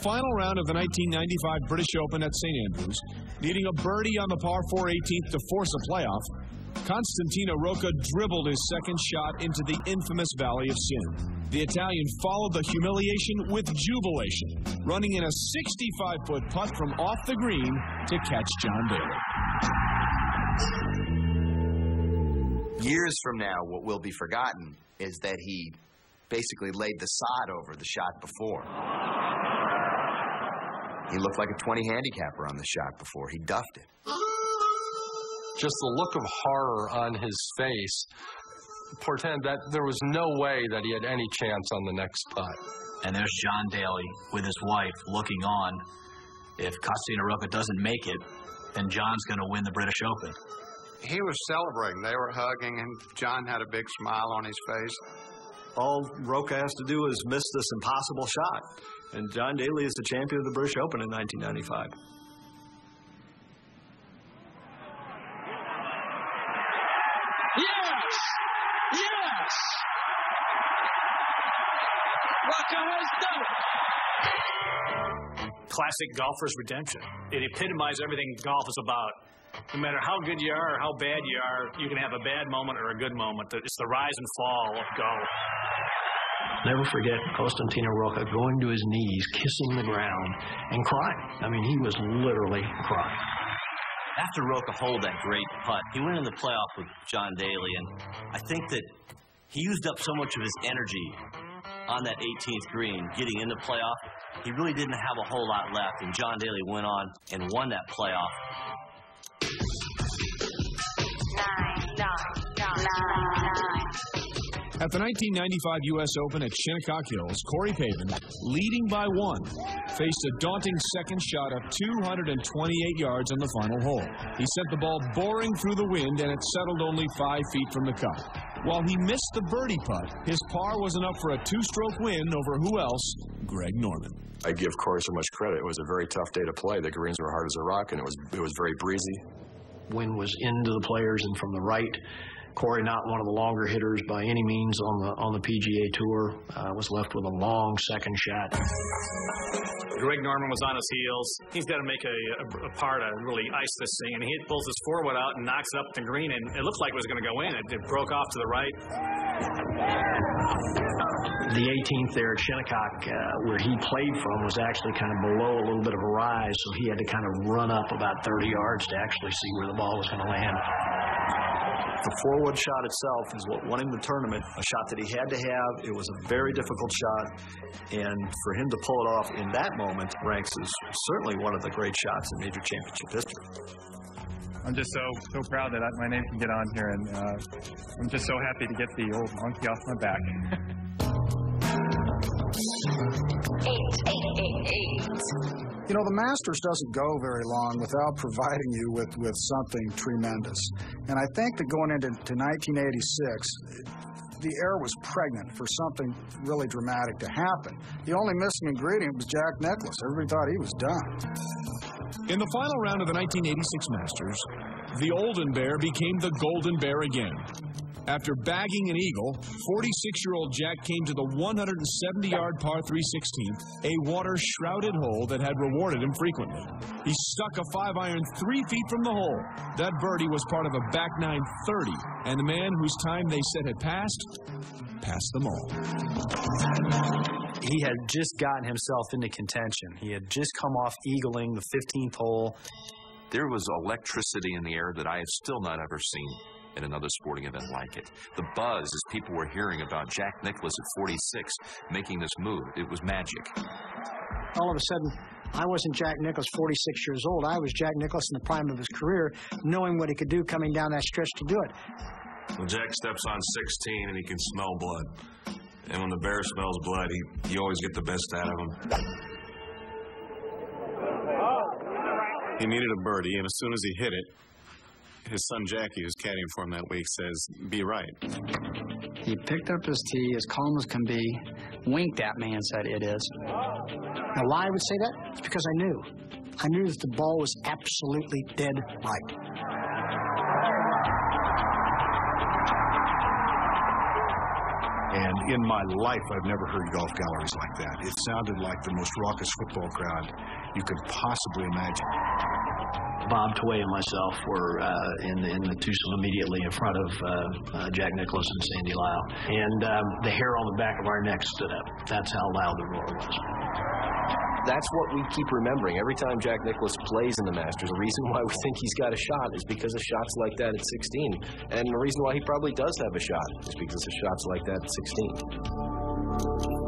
Final round of the 1995 British Open at St. Andrews. Needing a birdie on the par 4 18th to force a playoff, Costantino Rocca dribbled his second shot into the infamous Valley of Sin. The Italian followed the humiliation with jubilation, running in a 65-foot putt from off the green to catch John Daly. Years from now, what will be forgotten is that he basically laid the sod over the shot before. He looked like a 20 handicapper on the shot before. He duffed it. Just the look of horror on his face portended that there was no way that he had any chance on the next putt. And there's John Daly with his wife looking on. If Costantino Rocca doesn't make it, then John's going to win the British Open. He was celebrating. They were hugging, and John had a big smile on his face. All Rocca has to do is miss this impossible shot. And John Daly is the champion of the British Open in 1995. Yes! Yes! Rocca has done it! Classic golfer's redemption. It epitomized everything golf is about. No matter how good you are or how bad you are, you can have a bad moment or a good moment. It's the rise and fall of golf. Never forget Costantino Rocca going to his knees, kissing the ground, and crying. I mean, he was literally crying. After Rocca holed that great putt, he went in the playoff with John Daly, and I think that he used up so much of his energy on that 18th green, getting in the playoff. He really didn't have a whole lot left, and John Daly went on and won that playoff. 9. At the 1995 U.S. Open at Shinnecock Hills, Corey Pavin, leading by 1, faced a daunting second shot of 228 yards on the final hole. He sent the ball boring through the wind, and it settled only 5 feet from the cup. While he missed the birdie putt, his par was enough for a 2-stroke win over who else? Greg Norman. I give Corey so much credit. It was a very tough day to play. The greens were hard as a rock, and it was very breezy. Wind was into the players and from the right. Corey, not one of the longer hitters by any means on the PGA Tour, was left with a long second shot. Greg Norman was on his heels. He's got to make a par to really ice this thing, and he pulls his forward out and knocks it up the green, and it looked like it was going to go in. It broke off to the right. The 18th there at Shinnecock, where he played from, was actually kind of below a little bit of a rise, so he had to kind of run up about 30 yards to actually see where the ball was going to land. The forward shot itself is what won him the tournament, a shot that he had to have. It was a very difficult shot, and for him to pull it off in that moment ranks as certainly one of the great shots in major championship history. I'm just so proud that my name can get on here, and I'm just so happy to get the old monkey off my back. 8. You know, the Masters doesn't go very long without providing you with something tremendous. And I think that going into 1986, the air was pregnant for something really dramatic to happen. The only missing ingredient was Jack Nicklaus. Everybody thought he was done. In the final round of the 1986 Masters, the Olden Bear became the Golden Bear again. After bagging an eagle, 46-year-old Jack came to the 170-yard par 3/16, a water-shrouded hole that had rewarded him frequently. He stuck a 5-iron 3 feet from the hole. That birdie was part of a back nine 30, and the man whose time they said had passed them all. He had just gotten himself into contention. He had just come off eagling the 15th hole. There was electricity in the air that I have still not ever seen in another sporting event like it. The buzz as people were hearing about Jack Nicklaus at 46 making this move, it was magic. All of a sudden, I wasn't Jack Nicklaus 46 years old. I was Jack Nicklaus in the prime of his career, knowing what he could do coming down that stretch to do it. When Jack steps on 16 and he can smell blood. And when the bear smells blood, you always get the best out of him. He needed a birdie, and as soon as he hit it, his son Jackie, who's caddying for him that week, says, "Be right." He picked up his tee as calm as can be, winked at me and said, "It is." Now, why I would say that? It's because I knew. I knew that the ball was absolutely dead right. And in my life, I've never heard golf galleries like that. It sounded like the most raucous football crowd you could possibly imagine. Bob Tway and myself were in the twosome immediately in front of Jack Nicklaus and Sandy Lyle. And the hair on the back of our necks stood up. That's how loud the roar was. That's what we keep remembering. Every time Jack Nicklaus plays in the Masters, the reason why we think he's got a shot is because of shots like that at 16. And the reason why he probably does have a shot is because of shots like that at 16.